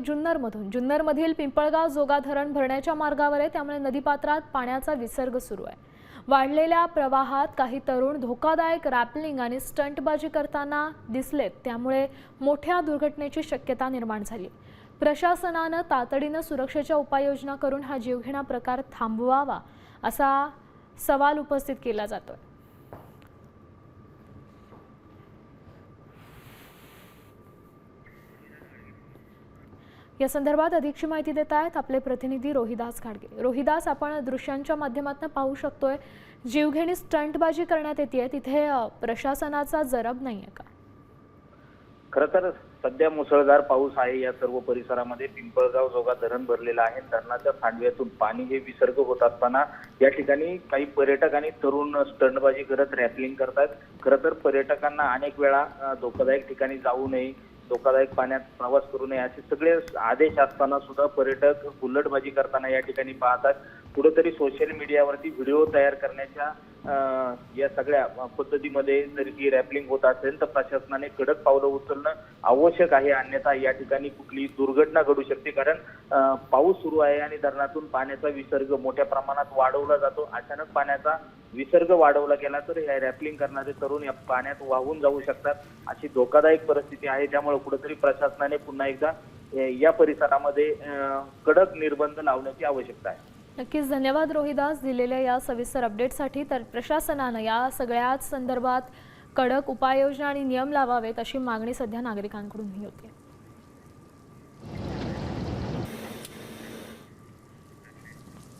जुन्नरमधून। जुन्नरमधील पिंपळगाव जोगा धरण भरण्याच्या मार्गावर आहे, त्यामुळे नदीपात्रात पाण्याचा विसर्ग सुरू आहे। वाढलेल्या प्रवाहात काही तरुण धोकादायक रॅपलिंग आणि स्टंटबाजी करताना दिसलेत, त्यामुळे मोठ्या दुर्घटनेची शक्यता निर्माण झाली। प्रशासनाने तातडीने सुरक्षेच्या उपाययोजना करून हा जीवघेणा प्रकार थांबवावा असा सवाल उपस्थित केला जातोय। या संदर्भात अधिकची माहिती देत आहेत आपले प्रतिनिधी रोहिदास घाडगे। रोहिदास, आपण दृश्यांच्या माध्यमातून पाहू शकतोय जीवघेणी स्टंटबाजी करण्यात येते, तिथे प्रशासनाचा जरब नाहीये का? खरं तर सध्या मुसळधार पाऊस आहे। या सर्व परिसरामध्ये पिंपळगाव जोगा धरण भरलेलं आहे। धरणाच्या सांडव्यातून पाणी हे विसर्ग होत असताना या ठिकाणी काही पर्यटक आणि तरुण स्टंटबाजी करत रॅपलिंग करतात। खरं तर पर्यटकांना अनेक वेळा धोकादायक ठिकाणी जाऊ नये, धोकादायक पाण्यात प्रवास करू नये असे सगळे आदेश असताना सुद्धा पर्यटक हुल्लडबाजी करताना या ठिकाणी पाहतात। कुठेतरी सोशल मीडियावरती व्हिडिओ तयार करण्याच्या या सगळ्या पद्धतीमध्ये जर ही रॅपलिंग होत असेल तर प्रशासनाने कडक पावलं उचलणं आवश्यक आहे, अन्यथा या ठिकाणी कुठली दुर्घटना घडू शकते। कारण पाऊस सुरू आहे आणि धरणातून पाण्याचा विसर्ग मोठ्या प्रमाणात वाढवला जातो। अचानक पाण्याचा विसर्ग वाढवला गेला तर हे रॅपलिंग करणारे तरुण या पाण्यात वाहून जाऊ शकतात, अशी धोकादायक परिस्थिती आहे। त्यामुळे कुठेतरी प्रशासनाने पुन्हा एकदा या परिसरामध्ये कडक निर्बंध लावण्याची आवश्यकता आहे। नक्कीच, धन्यवाद रोहिदास दिलेल्या या सविस्तर अपडेटसाठी। तर प्रशासनाने या सगळ्याच संदर्भात कडक उपाययोजना आणि नियम लावावेत अशी मागणी सध्या नागरिकांकडून होते।